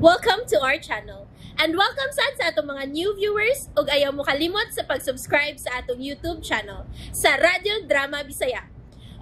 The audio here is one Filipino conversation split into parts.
Welcome to our channel. And welcome sa atong mga new viewers ug ayaw mo kalimot sa pag-subscribe sa atong YouTube channel sa Radio Drama Bisaya.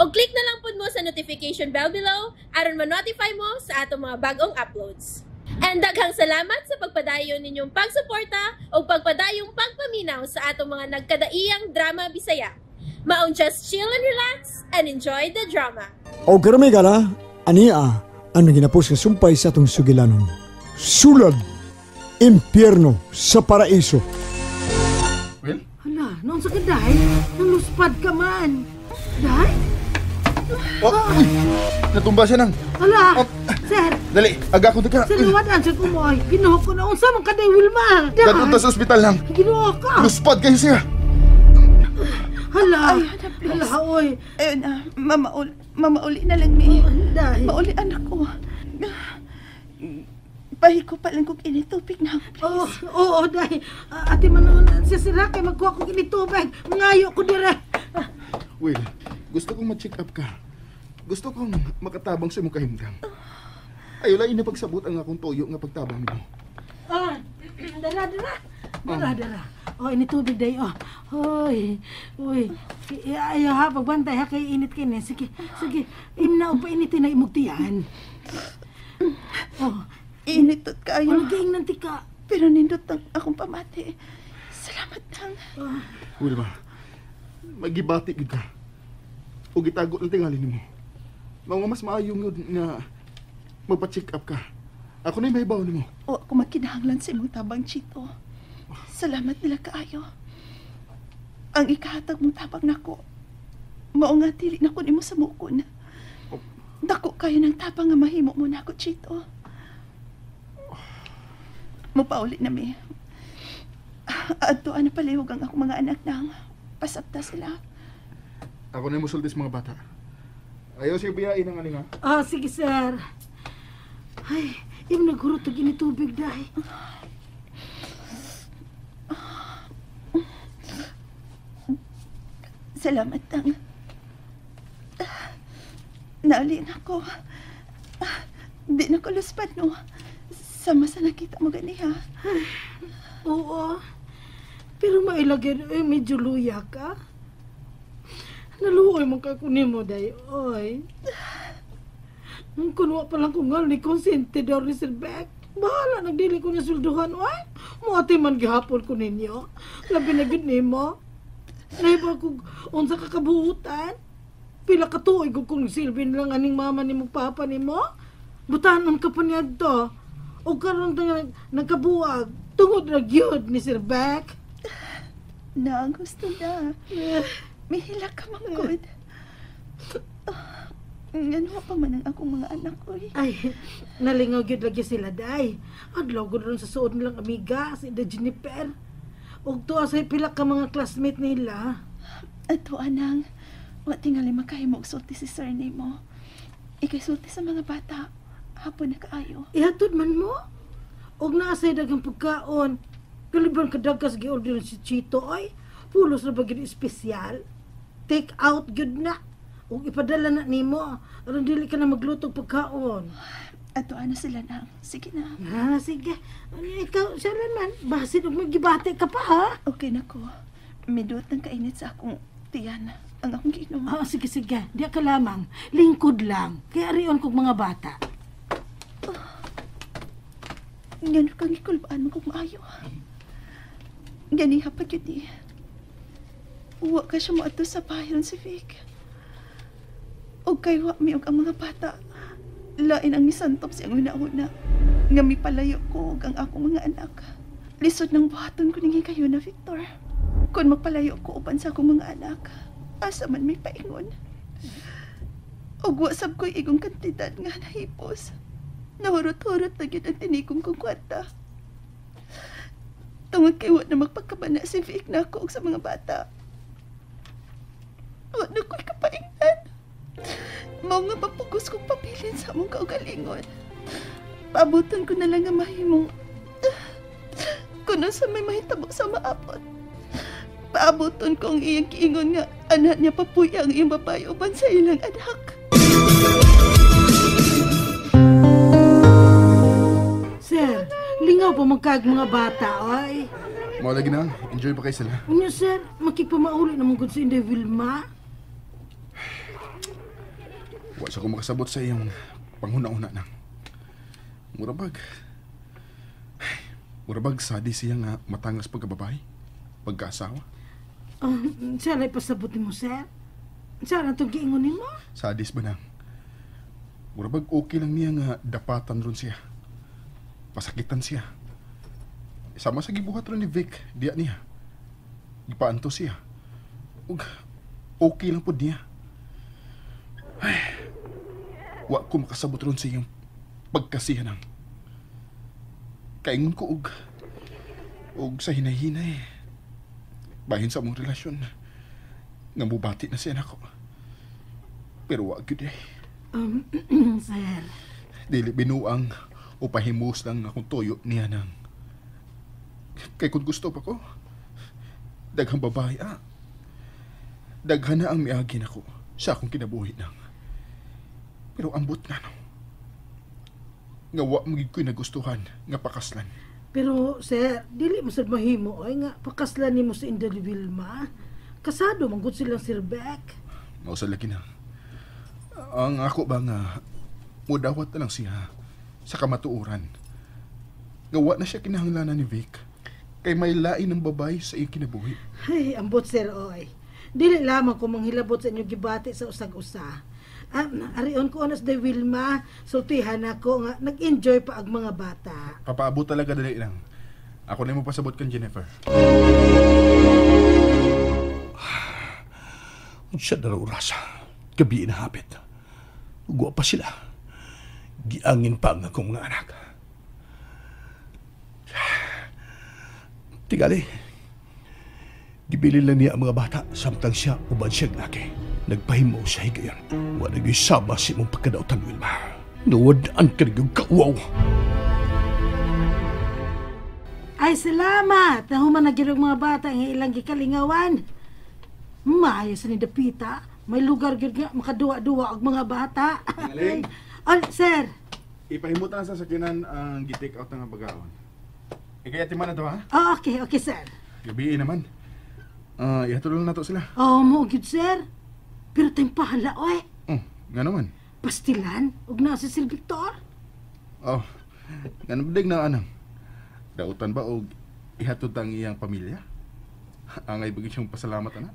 O click na lang pud mo sa notification bell below aron ma-notify mo sa atong mga bagong uploads. And daghang salamat sa pagpadayon ninyong pagsuporta o pagpadayong pagpaminaw sa atong mga nagkadaiyang Drama Bisaya. Maong just chill and relax and enjoy the drama. O karami ka na, ania, ang ginapos nga sumpay sa atong sugilanon. Sulad, impyerno sa paraiso. Well? Hala, noon sa kaday, naluspad ka man. Day? Oh, natumba siya nang. Hala, sir. Dali, aga ko ka. Sir, luwadan sa kumoy. Ginuha ko na unsa man kaday, Wilma. Dadunta sa ospital lang. Ginuha ka. Luspad kayo siya. Hala, Ay, hala, oy. Ayun na, mamauli na lang ni. Day. Mauli anak ko. Bahi ko pa lang kung initubig na, please. Oo, day. Ate man naman, sisira kay magkuha kong initubig. Mangayo ko dire. Will, gusto kong ma-check up ka. Gusto kong makatabang sa imong kahimdang. Ayaw lang inapagsabot ang akong toyo nga pagtabang mo. Dara. Initubig day. Hoy. Ayaw ha, pagbantay ha, kay init kini. Sige. Imna o pa initin na imugtiyan. Initot kayo. Naging nanti ka. Pero nindot ang akong pamati. Salamat lang. Will ba, magibati gid ka. O gitago lang tingali nimo. Mga mas maayong nga magpa-check up ka. Ako na may bawo nimo. O ako makinahanglan sa imong tabang, Chito. Salamat nila kaayo. Ang ikahatag mong tabang nako, mao nga dili nako nimo sa mukon. Dako kayo ng tabang nga mahimo mo nako, Chito. Mupauli na mi. Adto ana palihog ang akong mga anak nang pasabta sila. Ako na musulti sa mga bata. Ayaw siya biyain ang aling ha. Sige sir. Ay, yung nagurot og initubig dahi. Salamat lang. Naulin ako. Di na ko luspad, no? Sama sa nakita mo gani, ha? Oo. Pero mailagyan, medyo luya ka. Naluoy mo ka kunin mo, day. Oy. Ang kunwa pa lang kung ni konsente daw ni Sir Beck. Bahala, nagdili ko niya sulduhan. Oy, muati man gihapon ko ninyo. Labi na gud nimo. Naiba ko unsa ka kabuutan. Pila ka tuig kung silbin lang aning mama ni mo papa nimo. Butanon ka pa niya to. O karon nagkabuwag tungod na gyud ni Sir Beck. Na, gusto na. Mihila ka, manggod. Ano pa man ang akong mga anak ko, eh. Ay, nalingaw gyud lagi sila, day. Adlaw gud ron sa suod nilang amiga, si da Jennifer. Og tuwa sa pila ka mga classmate nila. Ato, anang, wa tingali makahimo og sulti si sir nimo. Ikay sulti sa mga bata. Hapon na kaayo. Ihatod man mo. Og naasay dagang pagkaon. Kaliban kadagkas gi-order si Chito, ay. Pulos na ba gyud espesyal? Take out gyud na. Og ipadala na nimo. Aron dili ka na maglutog pagkaon. Ato, ana sila nang. Sige na. Sige. Ikaw, siya man. Basin og magibate ka pa, ha? Okay na ko. Midot ng kainit sa akong tiyan. Ang akong ginom. Sige. Di ka lamang. Lingkod lang. Kaya riyon kog mga bata. Ngano kang ikulbaan mo kung maayo. Ganiha pa yun eh. Uwa ka siya mo ato sa bayan si Vic. O kay wa mi og ang mga bata. Lain ang misantop siyang una-una. Nga mi palayo ko og ang akong mga anak. Lisod ng buhaton ko ningi kayo na, Victor. Kung magpalayo ko uban sa akong mga anak, asa man may paingon. Og wa sab ko'y igong kantidad nga nahipos. Nahurot-hurot na yun ang tinikong kong kwarta. Tungod kay wa na magpagkabana si Vic na ako sa mga bata. Wa na ko'y kapaingnan. Mao nga mapugos kong papilin sa among kaugalingon. Paabutan ko na lang ang mahimong kung sa may mahitabo sa maapot. Paabutan ko ang iyang kiingon nga anak niya papuya ang iyong babae uban sa ilang anak. Sir, Pahibaw pa magkag mga bata, oy. Mao lagi na, enjoy pa kayo sila. Unya, sir, makipamauli naman gud sa Inday Vilma. Wa sa ko makasabot sa iyong panghuna-una nang. Murabag sadi siya nga matangas pagkababae, pagkaasawa. Saan ay pasabot mo, sir? Saan ang itong giingon mo? Sadis ba nang? Murabag okay lang niya nga dapatan ron siya. Pasakitan siya. Sama sa gibuhat ron ni Vic, diya niya. Gipaanto siya. Ug okay lang po niya. Ay, wa ko makasabot ron sa iyong pagkasihan nang. Kaingon ko og sa hinay-hinay. Bahin sa among relasyon. Namubati na siya nako. Pero wa gyud eh. Sir. Dili binuang o pahimus lang akong toyo niya nang. Kay kung gusto pa ko, daghang babae daghan na ang miagi nako sa akong kinabuhi nang. Pero ambot nga no. Nga wa magig ko'y nagustuhan nga pakaslan. Pero, sir, dili mo sad mahimo ay nga pakaslan nimo sa Inday Vilma. Kasado man gud silang Sir Beck. Mao sa laki na. Ang ako ba nga mudawat na lang siya sa kamatuoran. Nga wa na siya kinahanglanan ni Vic. Kay may lain ng babae sa iyong kinabuhi. Ay, ambot, sir, oy. Dili lamang ko manghilabot sa inyo gibati sa usag-usa. Arion ko onas de Vilma, sultihan ako nga nag-enjoy pa ang mga bata. Papaabot talaga dali lang. Ako na mo pasabot kan Jennifer. Siya na raw rasa. Gabi na hapit. Ugwa pa sila. Giangin pa ang akong mga anak. Tigali. Gibili lang niya ang mga bata samtang siya uban siyang laki. Nagpahimaw sa higayon. Wala naging sama si mong pagkadautan, Wilma. Nawadaan ka rin yung kauwaw. Ay, salamat! Nahuman na ginong mga bata ang ilang gikalingawan. Maayos ni Dapita. May lugar gyud nga makaduwa-duwa ang mga bata. Galing. Oh, sir. Ipahimot na sa sakinan ang gi-take out ng bagaon. Ikaya timan na to ha? Oh, okay, sir. Gabi naman. Ihatulong na to sila. Oh, mo gyud, sir. Pero tayong pahala, oy. Nga naman. Pastilan, ug na si Sir Victor. Oh, nga naman na anang. Dautan ba o ihatod ang iyang pamilya? Angay bagay siyang pasalamat, anak?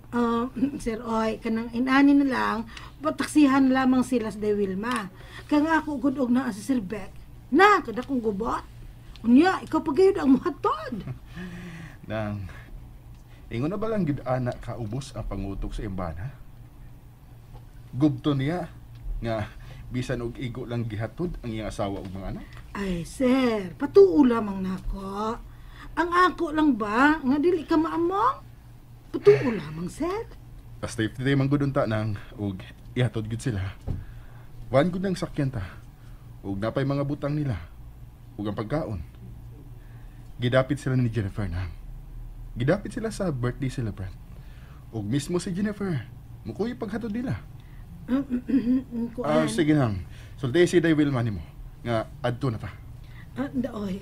Sir Oy, kanang inani na lang, pataksihan lamang sila sa Wilma. Kang ako gud og naa si Sir Beck. Na, kada kong gubot. Unya, ikaw pagayod ang muhatod. Nang, ingon na ba lang gid anak kaubos ang pangutok sa imbana? Gubto niya nga bisan og igo lang gihatod ang iyang asawa ug mga anak. Ay, sir, patuo lamang nako. Ang ako lang ba nga dili ka maamong? Patuo lamang, sir. Basta if man gud unta nang og ihatod gud sila. Wan gud nang sakyan ta. Ug napay mga butang nila. Ug ang pagkaon. Gidapit sila ni Jennifer nang. Gidapit sila sa birthday celebrant. Ug mismo si Jennifer, mukuy paghatod nila. Sige nang. Sulti si Day Wilma nimo nga adto na ta. Oy.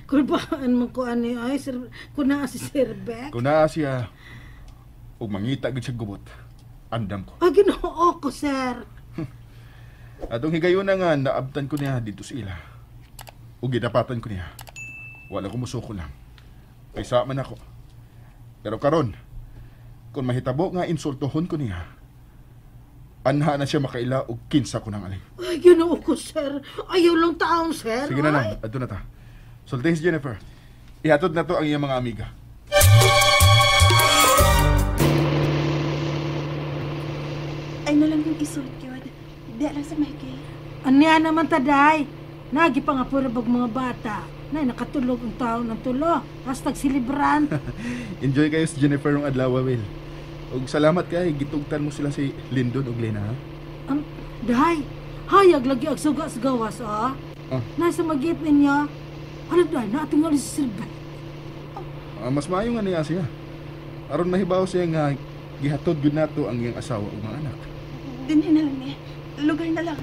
Kung baan mo ko ani ay sir, kun naa si Sir Beck. Kung naa siya ug mangita gud siya gubot, andam ko. Ginoo ko, sir. Atong higayon na nga naabtan ko niya dito sa ila. Ug gidapatan ko niya. Wala ko musuko lang. Kay sa man ako. Pero karon, kung mahitabo nga insultohon ko niya, anha na siya makaila og kinsa ko nang alay. Ay, ginoo ko, sir. Ayaw lang taon, sir. Sige na lang, adto na ta. Sulti si Jennifer. Ihatod na to ang iyang mga amiga. Ay nalang yung isulot yun. Di lang sa Mikey. Anya naman taday. Nagi pa nga puro bag mga bata. Nay, nakatulog ang taon ng tulo. Hashtag silibran. Enjoy kayo si Jennifer ng adlaw, Will. Ug salamat kay gitugtan mo sila si Lyndon ug Lena. Day, hayag lagi ang suga sa gawas, ah. Nasa magit ninyo. Ano day, natingal si Sir Beck. Mas maayo nga niya siya. Aron mahibaw siya nga gihatod gud nato ang iyang asawa ug mga anak. Dinhin na lang ni. Lugar na lang.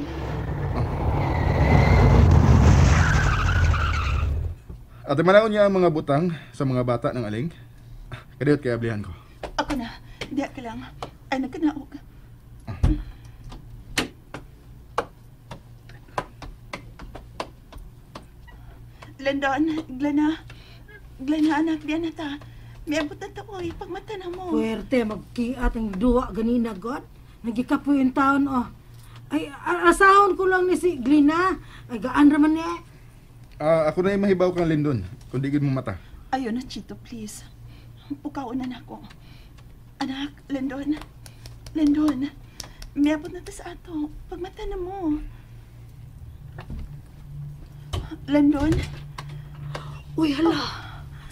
At manaon niya ang mga butang sa mga bata ng aling. Kadiyot kay ablihan ko. Ako na. Diya ka lang. Ay, nagkanaog. London, Glana anak, diyan na ta. May abot na taoy, pagmata na mo. Puwerte, magkiat ang duwa ganina, God. Nagikapoy yung taon, oh. Ay, asahon ko lang ni si Glina. Ay, gaan raman niya. Ako na yung mahibaw kang Lindon. Kung di mo mata. Ayun na, Chito, please. Ukaon na ako. Anak, London, may abot na ta sa ato. Pagmata na mo. London? Uy, hala.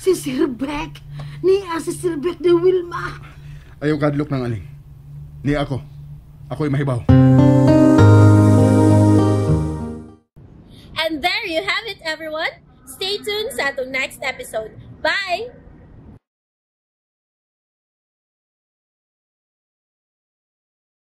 Si Sir Beck. Niya si Sir Beck de Wilma. Ayaw kadlok ng aling. Ni ako. Ako yung mahibaw. And there you have it, everyone. Stay tuned sa atong next episode. Bye!